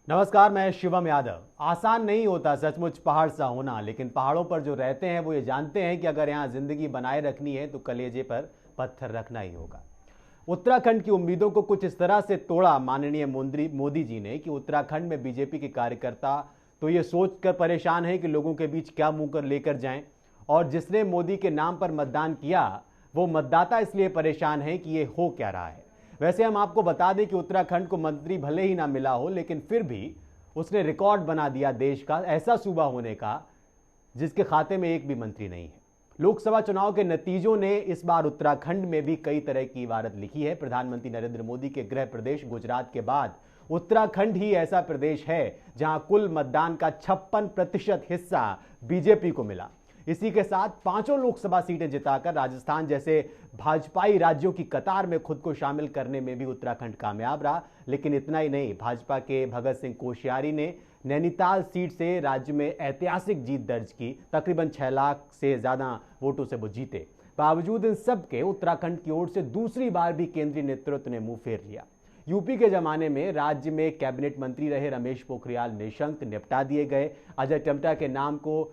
नमस्कार, मैं शिवम यादव। आसान नहीं होता सचमुच पहाड़ सा होना, लेकिन पहाड़ों पर जो रहते हैं वो ये जानते हैं कि अगर यहाँ जिंदगी बनाए रखनी है तो कलेजे पर पत्थर रखना ही होगा। उत्तराखंड की उम्मीदों को कुछ इस तरह से तोड़ा माननीय मोदी जी ने कि उत्तराखंड में बीजेपी के कार्यकर्ता तो ये सोचकर परेशान हैं कि लोगों के बीच क्या मुंह कर लेकर जाएं, और जिसने मोदी के नाम पर मतदान किया वो मतदाता इसलिए परेशान है कि ये हो क्या रहा है। वैसे हम आपको बता दें कि उत्तराखंड को मंत्री भले ही ना मिला हो, लेकिन फिर भी उसने रिकॉर्ड बना दिया देश का ऐसा सूबा होने का जिसके खाते में एक भी मंत्री नहीं है। लोकसभा चुनाव के नतीजों ने इस बार उत्तराखंड में भी कई तरह की इबारत लिखी है। प्रधानमंत्री नरेंद्र मोदी के गृह प्रदेश गुजरात के बाद उत्तराखंड ही ऐसा प्रदेश है जहां कुल मतदान का 56% हिस्सा बीजेपी को मिला। इसी के साथ पांचों लोकसभा सीटें जिताकर राजस्थान जैसे भाजपाई राज्यों की कतार में खुद को शामिल करने में भी उत्तराखंड कामयाब रहा। लेकिन इतना ही नहीं, भाजपा के भगत सिंह कोश्यारी ने नैनीताल सीट से राज्य में ऐतिहासिक जीत दर्ज की। तकरीबन 6 लाख से ज्यादा वोटों से वो जीते। बावजूद इन सब के उत्तराखंड की ओर से दूसरी बार भी केंद्रीय नेतृत्व ने मुंह फेर लिया। यूपी के जमाने में राज्य में कैबिनेट मंत्री रहे रमेश पोखरियाल निशंक निपटा दिए गए। अजय टम्टा के नाम को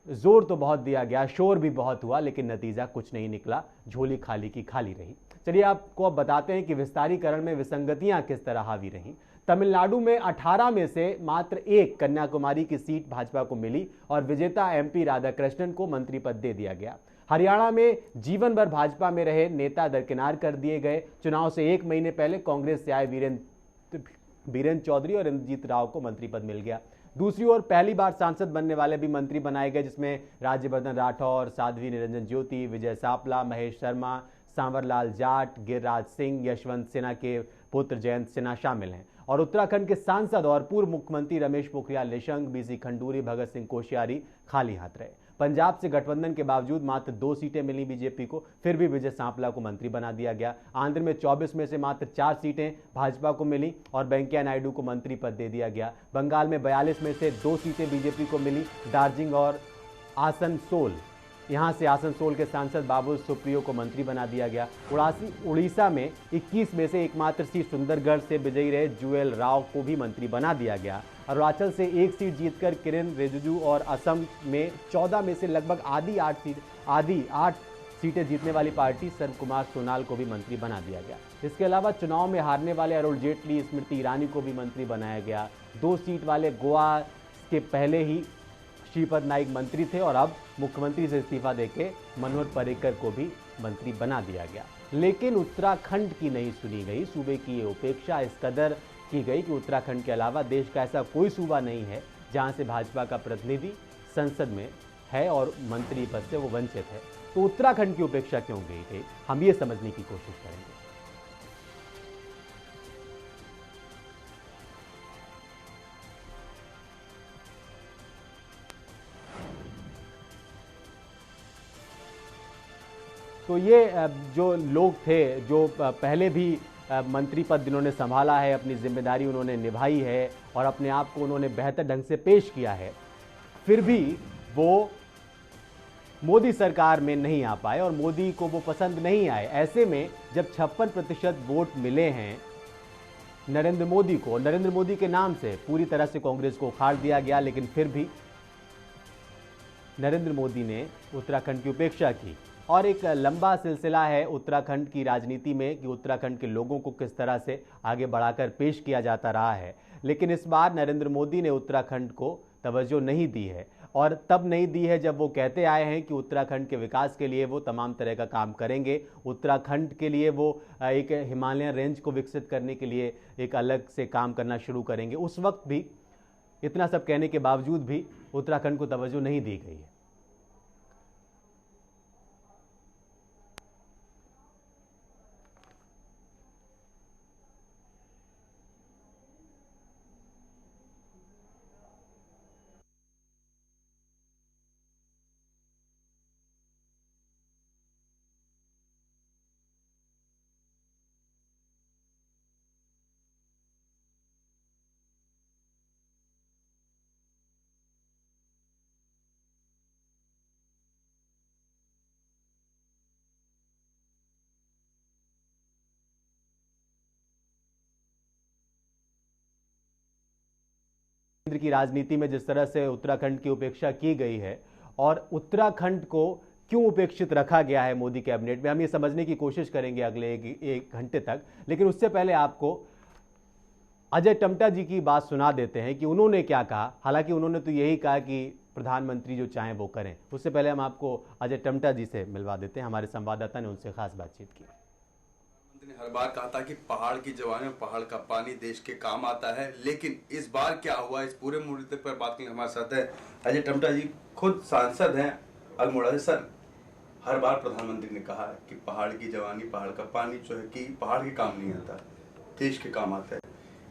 जोर तो बहुत दिया गया, शोर भी बहुत हुआ, लेकिन नतीजा कुछ नहीं निकला। झोली खाली की खाली रही। चलिए आपको अब बताते हैं कि विस्तारीकरण में विसंगतियां किस तरह हावी रहीं। तमिलनाडु में 18 में से मात्र एक कन्याकुमारी की सीट भाजपा को मिली और विजेता एमपी राधाकृष्णन को मंत्री पद दे दिया गया। हरियाणा में जीवन भर भाजपा में रहे नेता दरकिनार कर दिए गए। चुनाव से एक महीने पहले कांग्रेस से आए बीरेंद्र चौधरी और इंद्रजीत राव को मंत्री पद मिल गया। दूसरी ओर पहली बार सांसद बनने वाले भी मंत्री बनाए गए, जिसमें राज्यवर्धन राठौर, साध्वी निरंजन ज्योति, विजय सापला, महेश शर्मा, सांवरलाल जाट, गिरिराज सिंह, यशवंत सिन्हा के पुत्र जयंत सिन्हा शामिल हैं। और उत्तराखंड के सांसद और पूर्व मुख्यमंत्री रमेश पोखरियाल निशंक, बीसी खंडूरी, भगत सिंह कोश्यारी खाली हाथ रहे। पंजाब से गठबंधन के बावजूद मात्र 2 सीटें मिली बीजेपी को, फिर भी विजय सांपला को मंत्री बना दिया गया। आंध्र में 24 में से मात्र 4 सीटें भाजपा को मिली और वेंकैया नायडू को मंत्री पद दे दिया गया। बंगाल में 42 में से 2 सीटें बीजेपी को मिली। दार्जिलिंग और आसनसोल, यहां से आसनसोल के सांसद बाबुल सुप्रियो को मंत्री बना दिया गया। उड़ीसा में 21 में से एकमात्र सीट सुंदरगढ़ से विजयी रहे जुएल राव को भी मंत्री बना दिया गया। अरुणाचल से एक सीट जीतकर किरेन रिजिजू और असम में 14 में से लगभग आधी 8 सीटें जीतने वाली पार्टी सर्व कुमार सोनाल को भी मंत्री बना दिया गया। इसके अलावा चुनाव में हारने वाले अरुण जेटली, स्मृति ईरानी को भी मंत्री बनाया गया। 2 सीट वाले गोवा के पहले ही श्रीपद नाइक मंत्री थे और अब मुख्यमंत्री से इस्तीफा देके मनोहर पर्रिकर को भी मंत्री बना दिया गया। लेकिन उत्तराखंड की नहीं सुनी गई। सूबे की ये उपेक्षा इस कदर की गई कि उत्तराखंड के अलावा देश का ऐसा कोई सूबा नहीं है जहां से भाजपा का प्रतिनिधि संसद में है और मंत्री पद से वो वंचित है। तो उत्तराखंड की उपेक्षा क्यों गई, हम ये समझने की कोशिश करेंगे। तो ये जो लोग थे, जो पहले भी मंत्री पद जिन्होंने संभाला है, अपनी जिम्मेदारी उन्होंने निभाई है और अपने आप को उन्होंने बेहतर ढंग से पेश किया है, फिर भी वो मोदी सरकार में नहीं आ पाए और मोदी को वो पसंद नहीं आए। ऐसे में जब 56% वोट मिले हैं नरेंद्र मोदी को, नरेंद्र मोदी के नाम से पूरी तरह से कांग्रेस को उखाड़ दिया गया, लेकिन फिर भी नरेंद्र मोदी ने उत्तराखंड की उपेक्षा की। और एक लंबा सिलसिला है उत्तराखंड की राजनीति में कि उत्तराखंड के लोगों को किस तरह से आगे बढ़ाकर पेश किया जाता रहा है। लेकिन इस बार नरेंद्र मोदी ने उत्तराखंड को तवज्जो नहीं दी है, और तब नहीं दी है जब वो कहते आए हैं कि उत्तराखंड के विकास के लिए वो तमाम तरह का काम करेंगे। उत्तराखंड के लिए वो एक हिमालयन रेंज को विकसित करने के लिए एक अलग से काम करना शुरू करेंगे। उस वक्त भी इतना सब कहने के बावजूद भी उत्तराखंड को तवज्जो नहीं दी गई है। केंद्र की राजनीति में जिस तरह से उत्तराखंड की उपेक्षा की गई है और उत्तराखंड को क्यों उपेक्षित रखा गया है मोदी कैबिनेट में, हम ये समझने की कोशिश करेंगे अगले एक घंटे तक। लेकिन उससे पहले आपको अजय टम्टा जी की बात सुना देते हैं कि उन्होंने क्या कहा। हालांकि उन्होंने तो यही कहा कि प्रधानमंत्री जो चाहें वो करें। उससे पहले हम आपको अजय टम्टा जी से मिलवा देते हैं, हमारे संवाददाता ने उनसे खास बातचीत की। ने हर बार कहा था कि पहाड़ की जवानी और पहाड़ का पानी देश के काम आता है, लेकिन इस बार क्या हुआ, इस पूरे मुद्दे पर बात करने हमारे साथ है अजय टम्टा जी, खुद सांसद हैं अल्मोड़ा से। सर, हर बार प्रधानमंत्री ने कहा है कि पहाड़ की जवानी, पहाड़ का पानी जो है कि पहाड़ के काम नहीं आता, देश के काम आता है।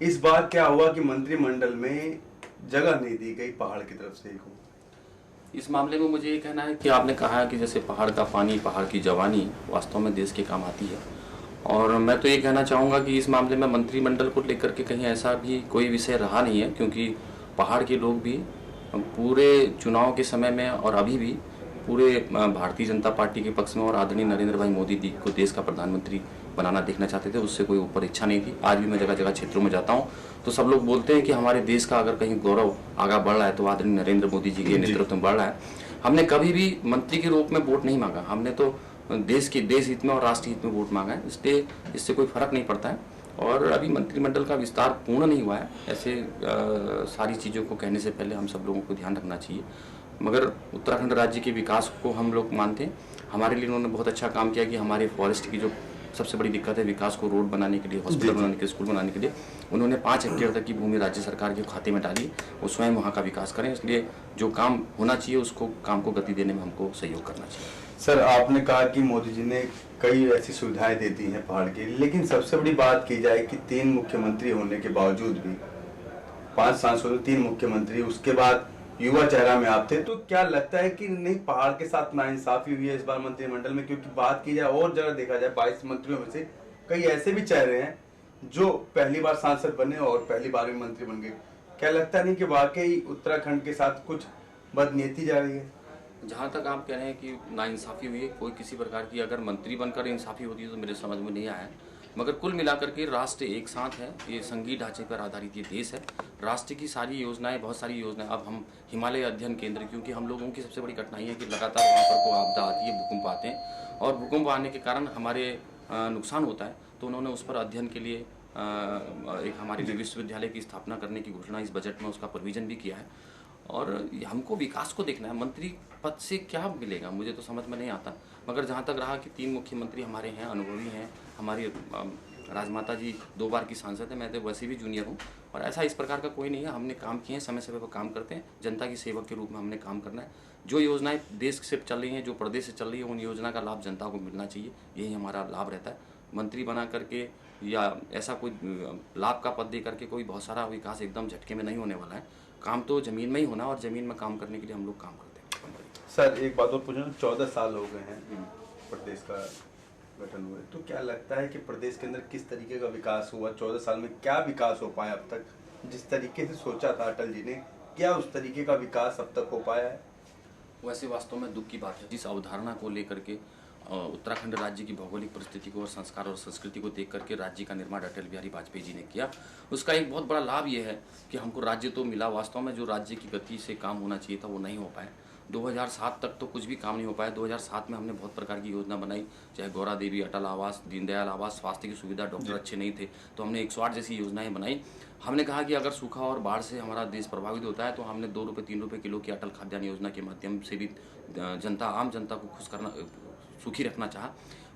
इस बार क्या हुआ कि मंत्रिमंडल में जगह नहीं दी गई पहाड़ की तरफ से। इस मामले में मुझे ये कहना है कि आपने कहा है कि जैसे पहाड़ का पानी, पहाड़ की जवानी वास्तव में देश के काम आती है, और मैं तो ये कहना चाहूँगा कि इस मामले में मंत्रिमंडल को लेकर के कहीं ऐसा भी कोई विषय रहा नहीं है, क्योंकि पहाड़ के लोग भी पूरे चुनाव के समय में और अभी भी पूरे भारतीय जनता पार्टी के पक्ष में और आदरणीय नरेंद्र भाई मोदी जी को देश का प्रधानमंत्री बनाना देखना चाहते थे। उससे कोई ऊपर इच्छा नहीं थी। आज भी मैं जगह जगह क्षेत्रों में जाता हूँ तो सब लोग बोलते हैं कि हमारे देश का अगर कहीं गौरव आगा बढ़ रहा है तो आदरणीय नरेंद्र मोदी जी के नेतृत्व में बढ़ रहा है। हमने कभी भी मंत्री के रूप में वोट नहीं मांगा, हमने तो देश हित में और राष्ट्र हित में वोट मांगा है, इसलिए इससे कोई फर्क नहीं पड़ता है। और अभी मंत्रिमंडल का विस्तार पूर्ण नहीं हुआ है, ऐसे सारी चीज़ों को कहने से पहले हम सब लोगों को ध्यान रखना चाहिए। मगर उत्तराखंड राज्य के विकास को हम लोग मानते हैं। हमारे लिए उन्होंने बहुत अच्छा काम किया कि हमारे फॉरेस्ट की जो सबसे बड़ी दिक्कत है विकास को, रोड बनाने के लिए, हॉस्पिटल बनाने के लिए, स्कूल बनाने के लिए उन्होंने 5 हेक्टेयर तक की भूमि राज्य सरकार के खाते में डाली, वो स्वयं वहाँ का विकास करें। इसलिए जो काम होना चाहिए उसको काम को गति देने में हमको सहयोग करना चाहिए। सर, आपने कहा कि मोदी जी ने कई ऐसी सुविधाएं दे दी हैं पहाड़ के लिए, लेकिन सबसे बड़ी बात की जाए कि 3 मुख्यमंत्री होने के बावजूद भी 5 सांसदों 3 मुख्यमंत्री, उसके बाद युवा चेहरा में आप थे, तो क्या लगता है कि नहीं पहाड़ के साथ नाइंसाफी हुई है इस बार मंत्रिमंडल में? क्योंकि बात की जाए और जगह देखा जाए 22 मंत्रियों में से कई ऐसे भी चेहरे हैं जो पहली बार सांसद बने और पहली बार में मंत्री बन गए। क्या लगता नहीं कि वाकई उत्तराखंड के साथ कुछ बदनीयती जा रही है? जहाँ तक आप कह रहे हैं कि नाइंसाफी हुई है, कोई किसी प्रकार की अगर मंत्री बनकर इंसाफी होती है तो मेरे समझ में नहीं आया है। मगर कुल मिलाकर के राष्ट्र एक साथ है, ये संघीय ढांचे पर आधारित ये देश है। राष्ट्र की सारी योजनाएं, बहुत सारी योजनाएं, अब हम हिमालय अध्ययन केंद्र, क्योंकि हम लोगों की सबसे बड़ी कठिनाई है कि लगातार वहाँ पर को आपदा आती है, भूकंप आते हैं और भूकंप आने के कारण हमारे नुकसान होता है, तो उन्होंने उस पर अध्ययन के लिए एक हमारे विश्वविद्यालय की स्थापना करने की घोषणा इस बजट में उसका प्रोविजन भी किया है। और हमको विकास को देखना है, मंत्री पद से क्या मिलेगा मुझे तो समझ में नहीं आता। मगर जहाँ तक रहा कि 3 मुख्यमंत्री हमारे हैं, अनुभवी हैं, हमारी राजमाता जी 2 बार की सांसद है, मैं तो वैसे भी जूनियर हूँ, और ऐसा इस प्रकार का कोई नहीं है। हमने काम किए हैं, समय समय पर काम करते हैं, जनता की सेवक के रूप में हमने काम करना है। जो योजनाएं देश से चल रही हैं, जो प्रदेश से चल रही है, उन योजना का लाभ जनता को मिलना चाहिए, यही हमारा लाभ रहता है। मंत्री बना करके या ऐसा कोई लाभ का पद दे करके कोई बहुत सारा विकास एकदम झटके में नहीं होने वाला है। काम तो जमीन में ही होना, और जमीन में काम करने के लिए हम लोग काम करते हैं। सर, एक बात और पूछना, 14 साल हो गए हैं प्रदेश का गठन हुए, तो क्या लगता है कि प्रदेश के अंदर किस तरीके का विकास हुआ? 14 साल में क्या विकास हो पाया अब तक? जिस तरीके से सोचा था अटल जी ने, क्या उस तरीके का विकास अब तक हो पाया है? वैसे वास्तव में दुख की बात है, जिस अवधारणा को लेकर के उत्तराखंड राज्य की भौगोलिक परिस्थिति को और संस्कार और संस्कृति को देख करके राज्य का निर्माण अटल बिहारी वाजपेयी जी ने किया, उसका एक बहुत बड़ा लाभ ये है कि हमको राज्य तो मिला, वास्तव में जो राज्य की गति से काम होना चाहिए था वो नहीं हो पाया। 2007 तक तो कुछ भी काम नहीं हो पाया। 2007 में हमने बहुत प्रकार की योजना बनाई, चाहे गौरा देवी, अटल आवास, दीनदयाल आवास, स्वास्थ्य की सुविधा, डॉक्टर अच्छे नहीं थे तो हमने 108 जैसी योजनाएं बनाई। हमने कहा कि अगर सूखा और बाढ़ से हमारा देश प्रभावित होता है तो हमने 2 रुपये 3 रुपये किलो की अटल खाद्यान्न योजना के माध्यम से भी जनता, आम जनता को खुश करना, सुखी रखना चाहा।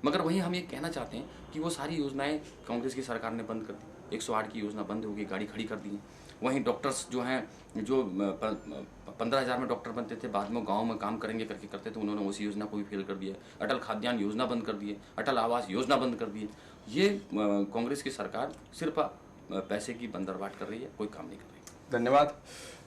मगर वहीं हम ये कहना चाहते हैं कि वो सारी योजनाएं कांग्रेस की सरकार ने बंद कर दी। 108 की योजना बंद हो गई, गाड़ी खड़ी कर दी। वहीं डॉक्टर्स जो हैं, जो 15,000 में डॉक्टर बनते थे, बाद में गांव में काम करेंगे करके करते थे, उन्होंने उस योजना को भी फेल कर दिया। अटल खाद्यान्न योजना बंद कर दिए, अटल आवास योजना बंद कर दिए। ये कांग्रेस की सरकार सिर्फ पैसे की बंदरबाट कर रही है, कोई काम नहीं कर रही। धन्यवाद।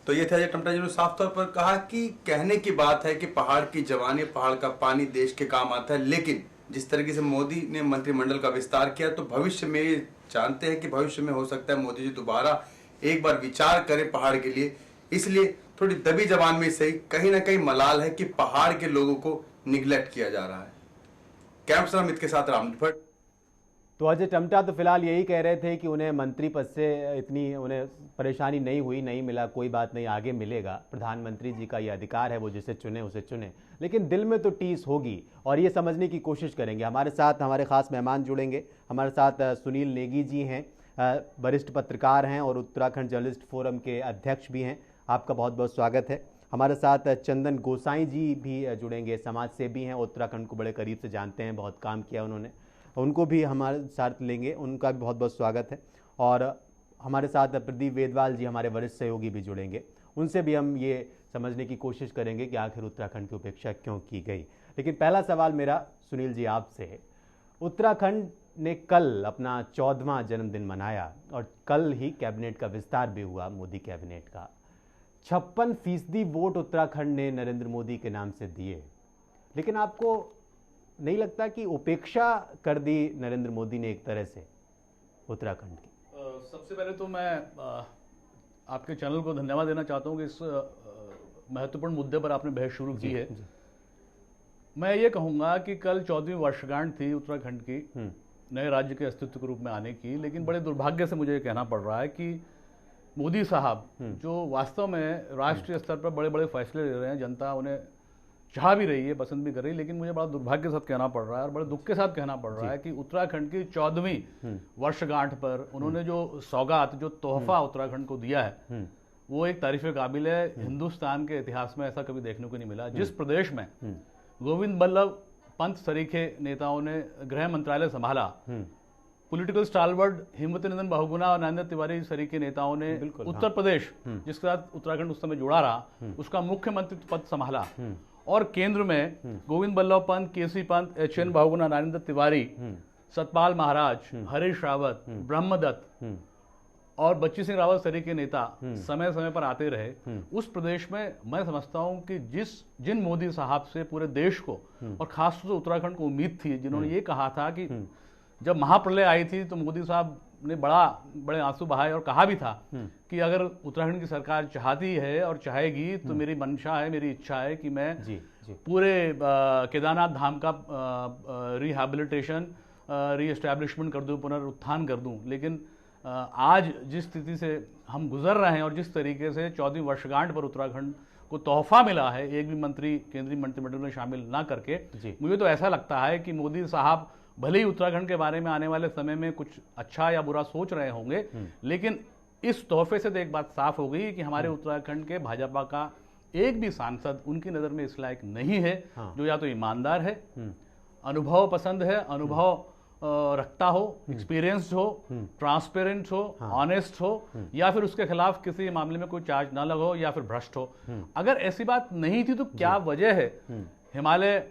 तो ये था अजय टम्टा जी ने साफ तौर पर कहा कि कहने की बात है कि पहाड़ की जवानी, पहाड़ का पानी देश के काम आता है, लेकिन जिस तरीके से मोदी ने मंत्रिमंडल का विस्तार किया तो भविष्य में जानते हैं कि भविष्य में हो सकता है मोदी जी दोबारा एक बार विचार करें पहाड़ के लिए। इसलिए थोड़ी दबी जबान में सही कहीं ना कहीं मलाल है कि पहाड़ के लोगों को निगलेक्ट किया जा रहा है। कैंप समिति के साथ राम भट्ट। तो अजय टम्टा तो फिलहाल यही कह रहे थे कि उन्हें मंत्री पद से इतनी उन्हें परेशानी नहीं हुई, नहीं मिला, कोई बात नहीं, आगे मिलेगा। प्रधानमंत्री जी का ये अधिकार है, वो जिसे चुने उसे चुने, लेकिन दिल में तो टीस होगी और ये समझने की कोशिश करेंगे। हमारे साथ हमारे खास मेहमान जुड़ेंगे। हमारे साथ सुनील नेगी जी हैं, वरिष्ठ पत्रकार हैं और उत्तराखंड जर्नलिस्ट फोरम के अध्यक्ष भी हैं। आपका बहुत बहुत स्वागत है। हमारे साथ चंदन गोसाई जी भी जुड़ेंगे, समाज सेवी हैं, उत्तराखंड को बड़े करीब से जानते हैं, बहुत काम किया उन्होंने, उनको भी हमारे साथ लेंगे, उनका भी बहुत बहुत स्वागत है। और हमारे साथ प्रदीप वेदवाल जी, हमारे वरिष्ठ सहयोगी भी जुड़ेंगे, उनसे भी हम ये समझने की कोशिश करेंगे कि आखिर उत्तराखंड की उपेक्षा क्यों की गई। लेकिन पहला सवाल मेरा सुनील जी आपसे है। उत्तराखंड ने कल अपना 14वां जन्मदिन मनाया और कल ही कैबिनेट का विस्तार भी हुआ, मोदी कैबिनेट का। 56% वोट उत्तराखंड ने नरेंद्र मोदी के नाम से दिए, लेकिन आपको नहीं लगता कि उपेक्षा कर दी नरेंद्र मोदी ने एक तरह से उत्तराखंड की? सबसे पहले तो मैं आपके चैनल को धन्यवाद देना चाहता हूं कि इस महत्वपूर्ण मुद्दे पर आपने बहस शुरू की है। मैं ये कहूंगा कि कल 14वीं वर्षगांठ थी उत्तराखंड की नए राज्य के अस्तित्व के रूप में आने की, लेकिन बड़े दुर्भाग्य से मुझे ये कहना पड़ रहा है कि मोदी साहब जो वास्तव में राष्ट्रीय स्तर पर बड़े बड़े फैसले ले रहे हैं, जनता उन्हें चाह भी रही है, पसंद भी कर रही है, लेकिन मुझे बड़ा दुर्भाग्य के साथ कहना पड़ रहा है और बड़े दुख के साथ कहना पड़ रहा है कि उत्तराखंड की 14वीं वर्षगांठ पर उन्होंने जो सौगात, जो तोहफा उत्तराखंड को दिया है, वो एक तारीफ काबिल है। हिंदुस्तान के इतिहास में ऐसा कभी देखने को नहीं मिला। जिस प्रदेश में गोविंद बल्लभ पंत सरीखे नेताओं ने गृह मंत्रालय संभाला, पॉलिटिकल स्टालवर्ड हिम्मतनंदन बहुगुणा और नरेंद्र तिवारी सरीखे नेताओं ने उत्तर प्रदेश, जिसके साथ उत्तराखंड उस समय जुड़ा रहा, उसका मुख्यमंत्री पद संभाला, और केंद्र में गोविंद बल्लभ पंत, केसी पंत, एच.एन. बहुगुणा, नरेंद्र तिवारी, सतपाल महाराज, हरीश रावत, ब्रह्मदत्त और बच्ची सिंह रावत सरीखे नेता समय समय पर आते रहे। उस प्रदेश में मैं समझता हूं कि जिन मोदी साहब से पूरे देश को और खासतौर से उत्तराखंड को उम्मीद थी, जिन्होंने ये कहा था कि जब महाप्रलय आई थी तो मोदी साहब ने बड़े आंसू बहाए और कहा भी था कि अगर उत्तराखंड की सरकार चाहती है और चाहेगी तो मेरी मंशा है, मेरी इच्छा है कि मैं पूरे केदारनाथ धाम का रिहैबिलिटेशन, रीएस्टैब्लिशमेंट कर दूं, पुनरुत्थान कर दूं। लेकिन आज जिस स्थिति से हम गुजर रहे हैं और जिस तरीके से 14वीं वर्षगांठ पर उत्तराखंड को तोहफा मिला है, एक भी मंत्री केंद्रीय मंत्रिमंडल में शामिल ना करके, मुझे तो ऐसा लगता है कि मोदी साहब भले ही उत्तराखंड के बारे में आने वाले समय में कुछ अच्छा या बुरा सोच रहे होंगे, लेकिन इस तोहफे से तो एक बात साफ हो गई कि हमारे उत्तराखंड के भाजपा का एक भी सांसद उनकी नज़र में इस लायक नहीं है जो या तो ईमानदार है, अनुभव पसंद है, अनुभव रखता हो, एक्सपीरियंस्ड हो, ट्रांसपेरेंट हो, ऑनेस्ट हो, या फिर उसके खिलाफ किसी मामले में कोई चार्ज ना लगो या फिर भ्रष्ट हो। अगर ऐसी बात नहीं थी तो क्या वजह है हिमालय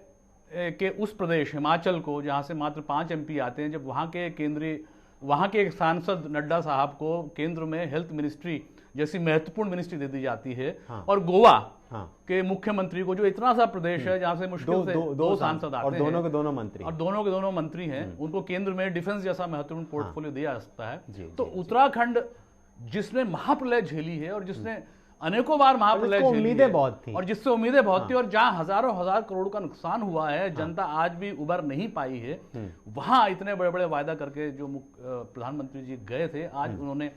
के उस प्रदेश हिमाचल को, जहां से मात्र 5 MP आते हैं, जब वहां के एक सांसद नड्डा साहब को केंद्र में हेल्थ मिनिस्ट्री जैसी महत्वपूर्ण मिनिस्ट्री दे दी जाती है, और गोवा के मुख्यमंत्री को, जो इतना सा प्रदेश है जहां से मुश्किल से दो सांसद आते हैं, दोनों के दोनों मंत्री हैं, उनको केंद्र में डिफेंस जैसा महत्वपूर्ण पोर्टफोलियो दिया जा सकता है। तो उत्तराखंड जिसने महाप्रलय झेली है और जिसने अनेकों बार महाप्रलय उम्मीदें बहुत थी और जिससे उम्मीदें बहुत थी, और जहां हजारों हजार करोड़ का नुकसान हुआ है, जनता आज भी उबर नहीं पाई है, वहां इतने बड़े बड़े वायदा करके जो प्रधानमंत्री जी गए थे, आज उन्होंने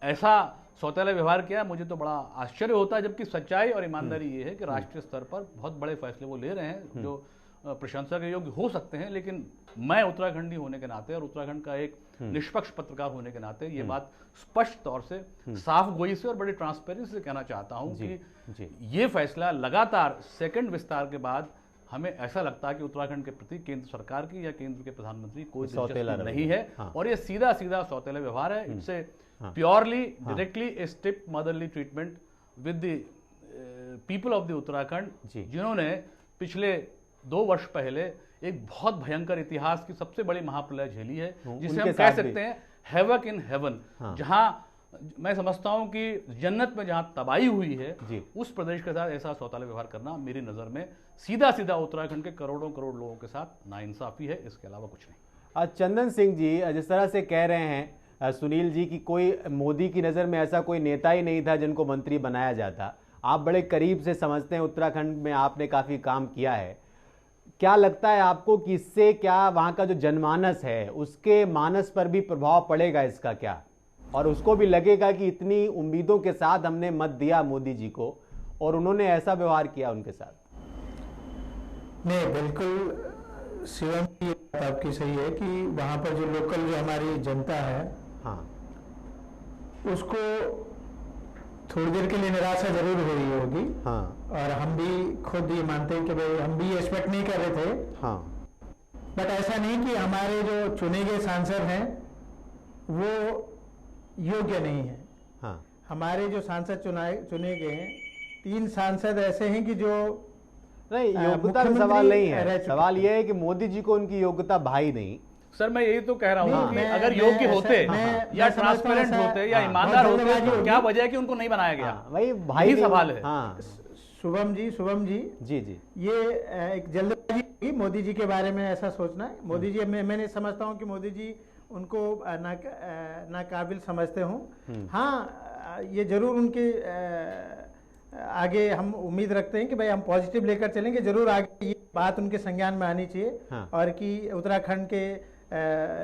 ऐसा सौतेला व्यवहार किया। मुझे तो बड़ा आश्चर्य होता है, जबकि सच्चाई और ईमानदारी ये है कि राष्ट्रीय स्तर पर बहुत बड़े फैसले वो ले रहे हैं जो प्रशंसा के योग्य हो सकते हैं। लेकिन मैं उत्तराखंडी होने के नाते और उत्तराखंड का एक निष्पक्ष पत्रकार होने के नाते ये बात स्पष्ट तौर से, साफ गोई से और बड़ी ट्रांसपेरेंसी से कहना चाहता हूं कि ये फैसला लगातार सेकंड विस्तार के बाद हमें ऐसा लगता है कि उत्तराखंड के प्रति केंद्र सरकार की या केंद्र के प्रधानमंत्री कोई दिलचस्पी नहीं है, और ये सीधा सीधा सौतेला व्यवहार है। It's purely directly a step motherly treatment with the people of the Uttarakhand, जिन्होंने पिछले 2 वर्ष पहले एक बहुत भयंकर इतिहास की सबसे बड़ी महाप्रलय झेली है, जिसे हम कह सकते हैं हैवक इन हेवन। जहां मैं समझता हूं कि जन्नत में जहां तबाही हुई है, उस प्रदेश के साथ ऐसा सौतेला व्यवहार करना मेरी नजर में सीधा सीधा उत्तराखंड के करोड़ों करोड़ लोगों के साथ नाइंसाफी है, इसके अलावा कुछ नहीं। चंदन सिंह जी, जिस तरह से कह रहे हैं सुनील जी की कोई मोदी की नज़र में ऐसा कोई नेता ही नहीं था जिनको मंत्री बनाया जाता, आप बड़े करीब से समझते हैं, उत्तराखंड में आपने काफ़ी काम किया है, क्या लगता है आपको कि इससे क्या वहाँ का जो जनमानस है उसके मानस पर भी प्रभाव पड़ेगा इसका क्या, और उसको भी लगेगा कि इतनी उम्मीदों के साथ हमने मत दिया मोदी जी को और उन्होंने ऐसा व्यवहार किया उनके साथ? नहीं, बिल्कुल शिवम की बात आपकी सही है कि वहाँ पर जो लोकल जो हमारी जनता है, हाँ, उसको थोड़ी देर के लिए निराशा जरूर हुई होगी। हाँ, और हम भी खुद ये मानते हैं कि भाई हम भी एक्सपेक्ट नहीं कर रहे थे, हाँ, बट ऐसा नहीं कि हमारे जो चुने गए सांसद हैं वो योग्य नहीं है। हाँ, हमारे जो सांसद चुने गए हैं, 3 सांसद ऐसे हैं कि जो नहीं, योग्यता का सवाल नहीं है, सवाल यह है कि मोदी जी को उनकी योग्यता भाई नहीं। सर मैं यही तो कह रहा हूँ कि मैं- अगर मैं योग्य ऐसा- होते मैं- या मैं समझता हूँ ट्रांसपेरेंट ऐसा- होते या हाँ, ईमानदार बहुत होते धन्यवाद तो जी। क्या वजह है कि उनको नहीं बनाया गया? हाँ, वही भाई यही नहीं- सवाल है। हाँ, शुभम जी जी जी, ये एक जल्दबाजी होगी मोदी जी के बारे में ऐसा सोचना है। मोदी जी मैंने समझता हूँ कि मोदी जी उनको नाकाबिल समझते हूँ। हाँ, ये जरूर उनके आगे हम उम्मीद रखते हैं कि भाई हम पॉजिटिव लेकर चलेंगे, जरूर आगे ये बात उनके संज्ञान में आनी चाहिए। हाँ। और कि उत्तराखंड के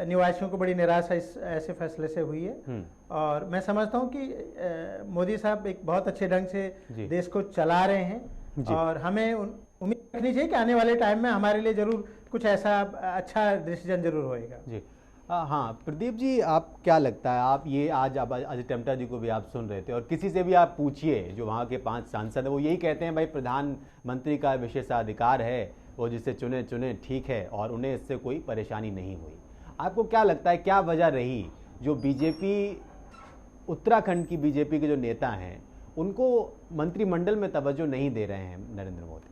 निवासियों को बड़ी निराशा इस ऐसे फैसले से हुई है। और मैं समझता हूँ कि मोदी साहब एक बहुत अच्छे ढंग से जी। देश को चला रहे हैं, जी। और हमें उम्मीद रखनी चाहिए कि आने वाले टाइम में हमारे लिए जरूर कुछ ऐसा अच्छा डिसीजन जरूर होएगा। जी। हाँ, प्रदीप जी, आप क्या लगता है, आप ये आज अजय टमटा जी को भी आप सुन रहे थे और किसी से भी आप पूछिए जो वहाँ के 5 सांसद हैं, वो यही कहते हैं भाई प्रधानमंत्री का विशेषाधिकार है, वो जिसे चुने ठीक है और उन्हें इससे कोई परेशानी नहीं हुई। आपको क्या लगता है क्या वजह रही जो बीजेपी, उत्तराखंड की बीजेपी के जो नेता हैं उनको मंत्रिमंडल में तवज्जो नहीं दे रहे हैं नरेंद्र मोदी?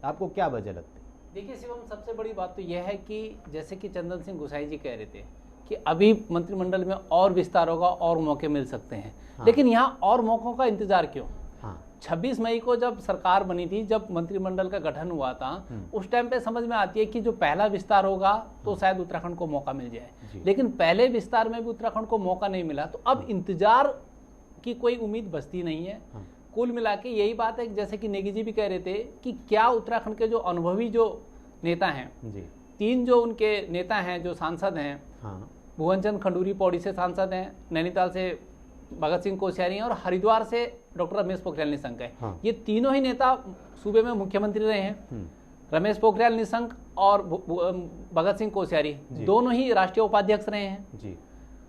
आपको क्या वजह लगती है? देखिए शिवम, सबसे बड़ी बात तो यह है कि जैसे कि चंदन सिंह गुसाई जी कह रहे थे कि अभी मंत्रिमंडल में और विस्तार होगा और मौके मिल सकते हैं। हाँ। लेकिन यहाँ और मौकों का इंतजार क्यों? हाँ, 26 मई को जब सरकार बनी थी, जब मंत्रिमंडल का गठन हुआ था, उस टाइम पे समझ में आती है कि जो पहला विस्तार होगा तो शायद उत्तराखंड को मौका मिल जाए, लेकिन पहले विस्तार में भी उत्तराखंड को मौका नहीं मिला, तो अब इंतजार की कोई उम्मीद बचती नहीं है। कुल मिला के यही बात है, जैसे कि नेगी जी भी कह रहे थे कि क्या उत्तराखंड के जो अनुभवी जो नेता हैं जी, 3 जो उनके नेता हैं जो सांसद हैं, हाँ, भुवन चंद खंडूरी पौड़ी से सांसद हैं, नैनीताल से भगत सिंह कोश्यारी हैं और हरिद्वार से डॉक्टर रमेश पोखरियाल निशंक हैं। हाँ। ये तीनों ही नेता सूबे में मुख्यमंत्री रहे हैं। रमेश पोखरियाल निशंक और भगत सिंह कोश्यारी दोनों ही राष्ट्रीय उपाध्यक्ष रहे हैं। जी,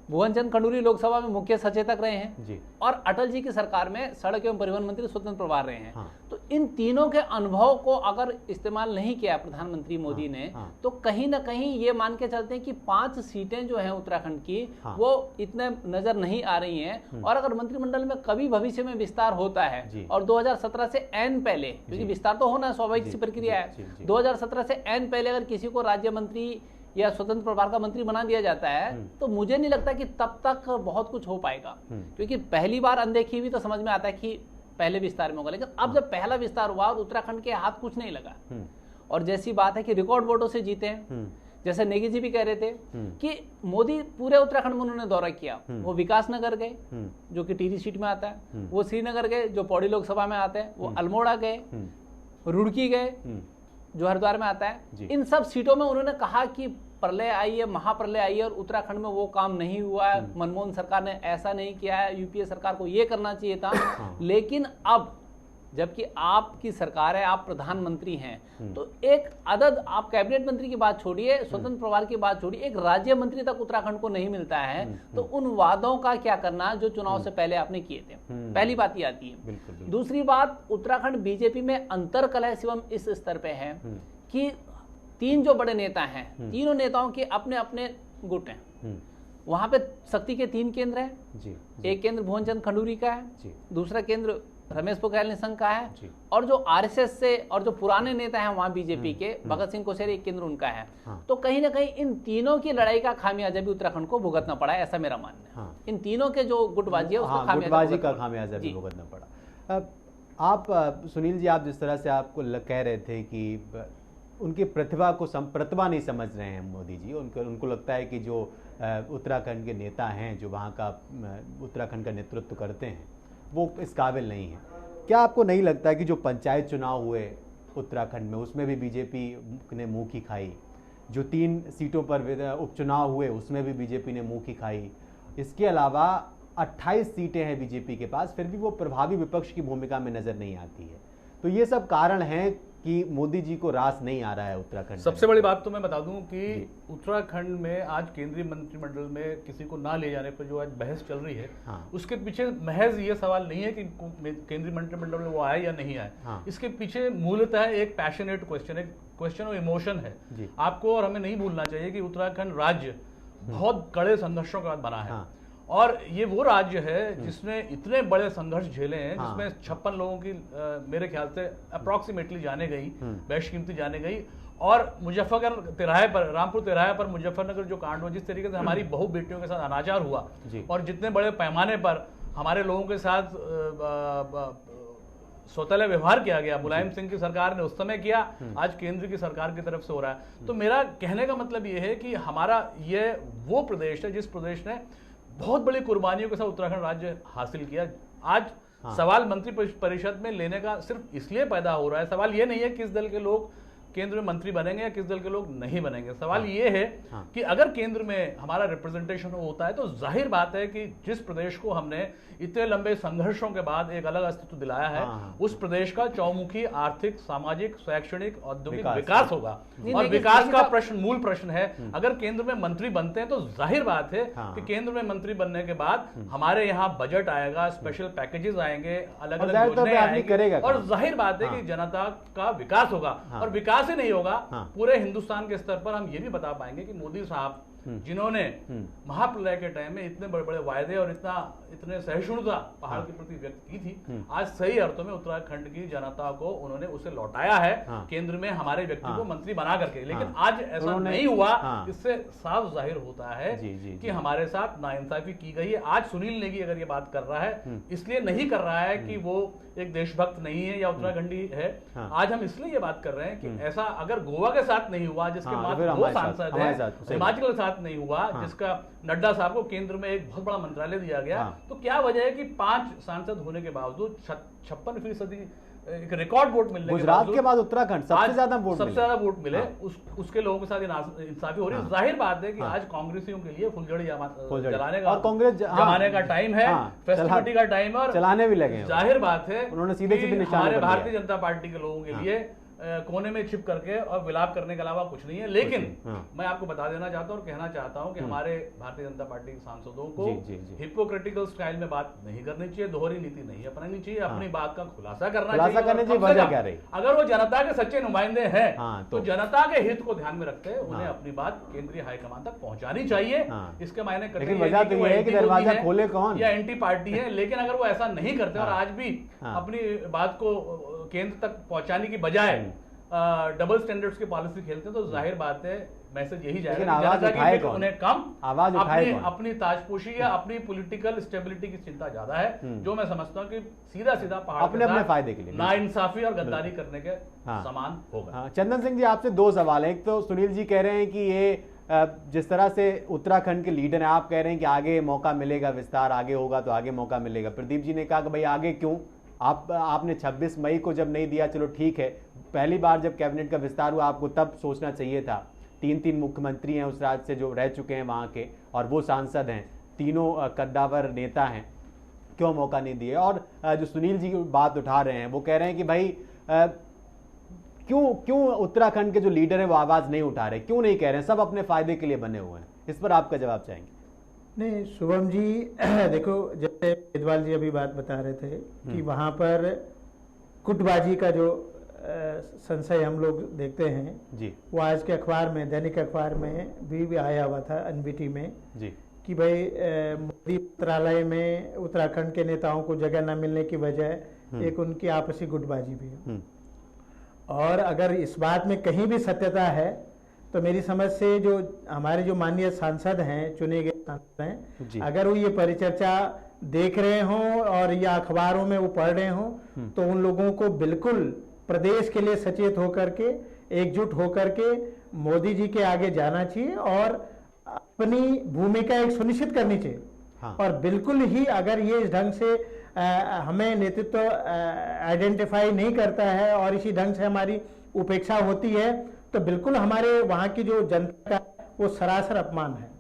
भुवन चंद खंडूरी लोकसभा में मुख्य सचेतक रहे हैं जी, और अटल जी की सरकार में सड़क एवं परिवहन मंत्री स्वतंत्र प्रभार रहे हैं। हाँ। तो इन तीनों के अनुभव को अगर इस्तेमाल नहीं किया प्रधानमंत्री मोदी ने, हाँ। तो कहीं ना कहीं ये मान के चलते हैं कि 5 सीटें जो हैं उत्तराखंड की, हाँ। वो इतने नजर नहीं आ रही हैं। और अगर मंत्रिमंडल में कभी भविष्य में विस्तार होता है जी। और 2017 से एन पहले, क्योंकि विस्तार तो होना स्वाभाविक सी प्रक्रिया जी, है, जी। 2017 से एन पहले अगर किसी को राज्य मंत्री या स्वतंत्र प्रभार का मंत्री बना दिया जाता है, तो मुझे नहीं लगता कि तब तक बहुत कुछ हो पाएगा। क्योंकि पहली बार अनदेखी हुई तो समझ में आता है कि पहले विस्तार में होगा, लेकिन अब जब पहला विस्तार हुआ और उत्तराखंड के हाथ कुछ नहीं लगा, और जैसी बात है कि रिकॉर्ड वोटों से जीते हैं, जैसे नेगी जी भी कह रहे थे कि मोदी पूरे उत्तराखंड में उन्होंने दौरा किया। वो विकास नगर गए जो कि टिहरी सीट में आता है, वो श्रीनगर गए जो पौड़ी लोकसभा में आता है, वो अल्मोड़ा गए, रुड़की गए जो हरिद्वार में आता है। इन सब सीटों में उन्होंने कहा कि प्रलय आई है, महाप्रलय आई है और उत्तराखंड में वो काम नहीं हुआ है, मनमोहन सरकार ने ऐसा नहीं किया है, यूपीए सरकार को ये करना चाहिए था। लेकिन अब जबकि आपकी सरकार है, आप प्रधानमंत्री हैं, तो एक अदद, आप कैबिनेट मंत्री की बात छोड़िए, स्वतंत्र प्रभार की बात छोड़िए, एक राज्य मंत्री तक उत्तराखंड को नहीं मिलता है, तो उन वादों का क्या करना जो चुनाव से पहले आपने किए थे। पहली बात ये आती है। बिल्कुल। दूसरी बात, उत्तराखंड बीजेपी में अंतर कलह शिवम इस स्तर पे है कि 3 जो बड़े नेता हैं, तीनों नेताओं के अपने अपने गुट हैं। वहां पे शक्ति के 3 केंद्र हैं। जी, एक केंद्र भुवन चंद खंडूरी का है, जी, दूसरा केंद्र रमेश पोखरियाल निशंक का है, जी। और जो आरएसएस से और जो पुराने नेता हैं वहां बीजेपी के, भगत सिंह कोश्यारी, एक केंद्र उनका है। तो कहीं ना कहीं इन तीनों की लड़ाई का खामियाजा भी उत्तराखंड को भुगतना पड़ा है, ऐसा मेरा मानना है। इन तीनों के जो गुटबाजी है उसका गुटबाजी का खामियाजा भी भुगतना पड़ा। आप सुनील जी, आप जिस तरह से आपको कह रहे थे कि उनकी प्रतिभा को प्रतिभा नहीं समझ रहे हैं मोदी जी, उनको लगता है कि जो उत्तराखंड के नेता हैं, जो वहाँ का उत्तराखंड का नेतृत्व करते हैं, वो इस काबिल नहीं है। क्या आपको नहीं लगता है कि जो पंचायत चुनाव हुए उत्तराखंड में, उसमें भी बीजेपी ने मुंह की खाई। जो 3 सीटों पर उपचुनाव हुए उसमें भी बीजेपी ने मुंह की खाई। इसके अलावा 28 सीटें हैं बीजेपी के पास, फिर भी वो प्रभावी विपक्ष की भूमिका में नजर नहीं आती है। तो ये सब कारण हैं कि मोदी जी को रास नहीं आ रहा है उत्तराखंड। सबसे बड़ी बात तो मैं बता दूं कि उत्तराखंड में आज केंद्रीय मंत्रिमंडल में किसी को ना ले जाने पर जो आज बहस चल रही है, उसके पीछे महज ये सवाल नहीं है कि केंद्रीय मंत्रिमंडल में वो आए या नहीं आए। इसके पीछे मूलतः एक पैशनेट क्वेश्चन, एक क्वेश्चन ऑफ इमोशन है। आपको और हमें नहीं भूलना चाहिए कि उत्तराखंड राज्य बहुत कड़े संघर्षों के बाद बना है, और ये वो राज्य है जिसने इतने बड़े संघर्ष झेले हैं, जिसमें 56 लोगों की मेरे ख्याल से अप्रोक्सीमेटली जाने गई, बेशकीमती जाने गई। और मुजफ्फरनगर तिराहे पर, रामपुर तिराहे पर मुजफ्फरनगर जो कांड हुआ, जिस तरीके से हमारी बहु बेटियों के साथ अनाचार हुआ और जितने बड़े पैमाने पर हमारे लोगों के साथ सौतेला व्यवहार किया गया, मुलायम सिंह की सरकार ने उस समय किया, आज केंद्र की सरकार की तरफ से हो रहा है। तो मेरा कहने का मतलब ये है कि हमारा ये वो प्रदेश है जिस प्रदेश ने बहुत बड़ी कुर्बानियों के साथ उत्तराखंड राज्य हासिल किया। आज सवाल मंत्री परिषद में लेने का सिर्फ इसलिए पैदा हो रहा है, सवाल ये नहीं है किस दल के लोग केंद्र में मंत्री बनेंगे या किस दल के लोग नहीं बनेंगे। सवाल ये है कि अगर केंद्र में हमारा रिप्रेजेंटेशन होता है तो जाहिर बात है कि जिस प्रदेश को हमने इतने लंबे संघर्षों के बाद एक अलग अस्तित्व दिलाया है, उस प्रदेश का चौमुखी आर्थिक, सामाजिक, शैक्षणिक, औद्योगिक विकास होगा। और विकास का प्रश्न, मूल प्रश्न है, अगर केंद्र में मंत्री बनते हैं तो जाहिर बात है कि केंद्र में मंत्री बनने के बाद हमारे यहाँ बजट आएगा, स्पेशल पैकेजेस आएंगे, अलग अलग योजनाएं आएंगी, और जाहिर बात है कि जनता का विकास होगा। और विकास ही नहीं होगा पूरे हिंदुस्तान के स्तर पर हम ये भी बता पाएंगे कि मोदी साहब जिन्होंने महाप्रलय के टाइम में इतने बड़े बड़े वायदे और इतने सहिष्णुता पहाड़ के प्रति व्यक्त की थी, आज सही अर्थों में उत्तराखंड की जनता को उन्होंने उसे लौटाया है केंद्र में हमारे व्यक्ति को मंत्री बना करके। लेकिन आज ऐसा नहीं हुआ। इससे साफ जाहिर होता है कि हमारे साथ नाइंसाफी की गई है। आज सुनील नेगी अगर ये बात कर रहा है, इसलिए नहीं कर रहा है कि वो एक देशभक्त नहीं है या उत्तराखंडी है। आज हम इसलिए ये बात कर रहे हैं कि ऐसा अगर गोवा के साथ नहीं हुआ, जिसके मात्र 2 सांसद हैं, हिमाचल के साथ नहीं हुआ, जिसका नड्डा साहब को केंद्र में एक बहुत बड़ा मंत्रालय दिया गया, तो क्या वजह है कि 5 सांसद होने के बावजूद 56% एक रिकॉर्ड वोट मिलने गुजरात के बाद उत्तराखंड सबसे ज्यादा वोट मिले, उसके लोगों के साथ इंसाफी हो रही है। जाहिर बात है कि आज कांग्रेसियों के लिए फुलझड़ी जलाने का, कांग्रेस जमाने का टाइम है, फेस्टिविटी का टाइम है, और चलाने भी लगे। जाहिर बात है उन्होंने सीधे हमारे भारतीय जनता पार्टी के लोगों के लिए कोने में छिप करके और विलाप करने के अलावा कुछ नहीं है। लेकिन मैं आपको बता देना चाहता हूं और कहना चाहता हूं कि हमारे भारतीय जनता पार्टी के सांसदों को हिपोक्रेटिकल स्टाइल में बात नहीं करनी चाहिए, दोहरी नीति नहीं अपनानी चाहिए, अपनी बात का खुलासा करना चाहिए। अगर वो जनता के सच्चे नुमाइंदे हैं तो जनता के हित को ध्यान में रखते हैं उन्हें अपनी बात केंद्रीय हाईकमान तक पहुंचानी चाहिए। इसके मायने दरवाजा खोले कौन या एंटी पार्टी है, लेकिन अगर वो ऐसा नहीं करते और आज भी अपनी बात को केंद्र तक पहुंचाने की बजाय डबल स्टैंडर्ड्स की पॉलिसी खेलते हैं, तो जाहिर बात है मैसेज यही जाएगा कि उन्हें कम आवाज अपनी ताजपोशी या अपनी पॉलिटिकल स्टेबिलिटी की चिंता ज्यादा है, जो मैं समझता हूं कि सीधा सीधा पहाड़ अपने फायदे के लिए नाइंसाफी और गद्दारी करने के समान होगा। चंदन सिंह जी, आपसे 2 सवाल है। एक तो सुनील जी कह रहे हैं कि ये जिस तरह से उत्तराखंड के लीडर हैं, आप कह रहे हैं कि आगे मौका मिलेगा, विस्तार आगे होगा तो आगे मौका मिलेगा। प्रदीप जी ने कहा कि भाई आगे क्यों, आपने 26 मई को जब नहीं दिया, चलो ठीक है, पहली बार जब कैबिनेट का विस्तार हुआ आपको तब सोचना चाहिए था। 3 मुख्यमंत्री हैं उस राज्य से जो रह चुके हैं वहाँ के, और वो सांसद हैं, तीनों कद्दावर नेता हैं, क्यों मौका नहीं दिए? और जो सुनील जी की बात उठा रहे हैं वो कह रहे हैं कि भाई क्यों उत्तराखंड के जो लीडर हैं वो आवाज़ नहीं उठा रहे, क्यों नहीं कह रहे हैं, सब अपने फायदे के लिए बने हुए हैं। इस पर आपका जवाब चाहेंगे? नहीं शुभम जी, देखो जैसे वेदवाल जी अभी बात बता रहे थे कि वहाँ पर गुटबाजी का जो संशय हम लोग देखते हैं जी, वो आज के अखबार में, दैनिक अखबार में भी आया हुआ था, एनबीटी में जी, कि भाई मोदी मंत्रालय में उत्तराखंड के नेताओं को जगह न मिलने की वजह एक उनकी आपसी गुटबाजी भी है। और अगर इस बात में कहीं भी सत्यता है तो मेरी समझ से जो हमारे जो माननीय सांसद हैं, चुने गए सांसद हैं, अगर वो ये परिचर्चा देख रहे हों और या अखबारों में वो पढ़ रहे हों, तो उन लोगों को बिल्कुल प्रदेश के लिए सचेत होकर के, एकजुट होकर के मोदी जी के आगे जाना चाहिए और अपनी भूमिका एक सुनिश्चित करनी चाहिए। और बिल्कुल ही अगर ये इस ढंग से हमें नेतृत्व आइडेंटिफाई नहीं करता है और इसी ढंग से हमारी उपेक्षा होती है, तो बिल्कुल हमारे वहाँ की जो जनता का वो सरासर अपमान है।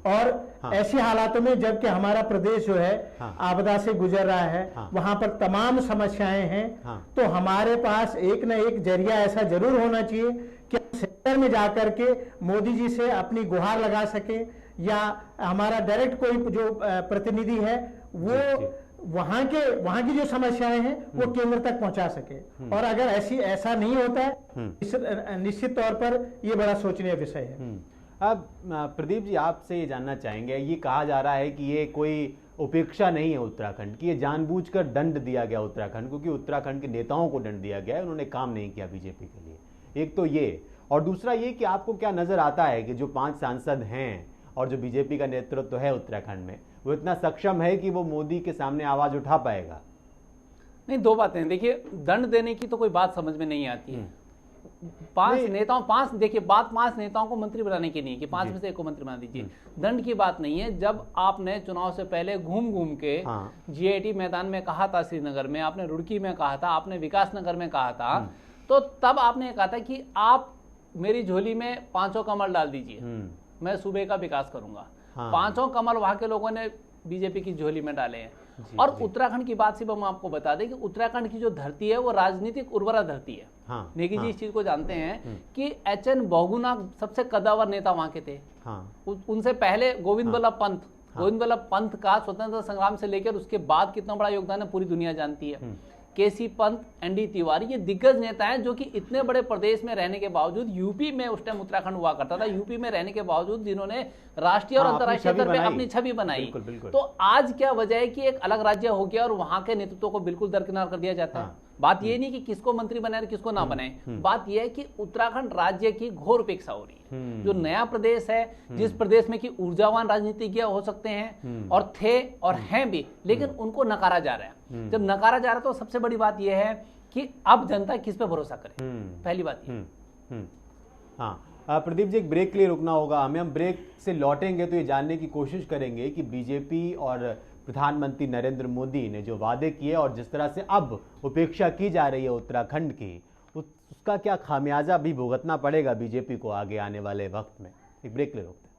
और हाँ। ऐसी हालातों में जबकि हमारा प्रदेश जो है हाँ। आपदा से गुजर रहा है, हाँ। वहां पर तमाम समस्याएं हैं, हाँ। तो हमारे पास एक न एक जरिया ऐसा जरूर होना चाहिए कि हम सेक्टर में जाकर के मोदी जी से अपनी गुहार लगा सके, या हमारा डायरेक्ट कोई जो प्रतिनिधि है वो वहां की जो समस्याएं हैं वो केंद्र तक पहुंचा सके। और अगर ऐसा नहीं होता है निश्चित तौर पर ये बड़ा सोचनीय विषय है। अब प्रदीप जी आपसे ये जानना चाहेंगे, ये कहा जा रहा है कि ये कोई उपेक्षा नहीं है उत्तराखंड की, ये जानबूझकर दंड दिया गया उत्तराखंड को, क्योंकि उत्तराखंड के नेताओं को दंड दिया गया है, उन्होंने काम नहीं किया बीजेपी के लिए। एक तो ये, और दूसरा ये कि आपको क्या नजर आता है कि जो 5 सांसद हैं और जो बीजेपी का नेतृत्व है उत्तराखंड में, वो इतना सक्षम है कि वो मोदी के सामने आवाज उठा पाएगा? नहीं, दो बातें, देखिए दंड देने की तो कोई बात समझ में नहीं आती है। 5 नेताओं, देखिए बात 5 नेताओं को मंत्री बनाने की नहीं है कि 5 में से एक को मंत्री बना दीजिए, दंड की बात नहीं है। जब आपने चुनाव से पहले घूम घूम के GIT मैदान में कहा था, श्रीनगर में, आपने रुड़की में कहा था, आपने विकास नगर में कहा था, तो तब आपने कहा था कि आप मेरी झोली में 5 कमल डाल दीजिए, मैं सूबे का विकास करूंगा। 5 कमल वहां के लोगों ने बीजेपी की झोली में डाले हैं। और उत्तराखंड की बात सिर्फ हम आपको बता दें कि उत्तराखंड की जो धरती है वो राजनीतिक उर्वरा धरती है। नेगी जी इस चीज को जानते हैं कि HN बहुगुणा सबसे कद्दावर नेता वहां के थे। उनसे पहले गोविंद वल्लभ पंत, गोविंद वल्लभ पंत का स्वतंत्रता संग्राम से लेकर उसके बाद कितना बड़ा योगदान है पूरी दुनिया जानती है। KC पंत, ND तिवारी, ये दिग्गज नेता हैं जो कि इतने बड़े प्रदेश में रहने के बावजूद, यूपी में उस टाइम उत्तराखंड हुआ करता था, यूपी में रहने के बावजूद जिन्होंने राष्ट्रीय और अंतर्राष्ट्रीय स्तर पे अपनी छवि बनाई। बिल्कुल, बिल्कुल। तो आज क्या वजह है कि एक अलग राज्य हो गया और वहां के नेतृत्व को बिल्कुल दरकिनार कर दिया जाता है। बात ये नहीं कि किसको मंत्री बनाए और किसको ना बनाए, बात यह है कि उत्तराखंड राज्य की घोर उपेक्षा हो रही है। जो नया प्रदेश है, जिस प्रदेश में कि ऊर्जावान राजनीतिज्ञ हो सकते हैं और थे और हैं भी, लेकिन उनको नकारा जा रहा है। जब नकारा जा रहा है तो सबसे बड़ी बात यह है कि अब जनता किस पे भरोसा करे, पहली बात ये। हाँ प्रदीप जी, एक ब्रेक के लिए रुकना होगा हमें। हम ब्रेक से लौटेंगे तो ये जानने की कोशिश करेंगे कि बीजेपी और प्रधानमंत्री नरेंद्र मोदी ने जो वादे किए और जिस तरह से अब उपेक्षा की जा रही है उत्तराखंड की, उसका क्या खामियाजा भी भुगतना पड़ेगा बीजेपी को आगे आने वाले वक्त में। एक ब्रेक ले रुकते हैं।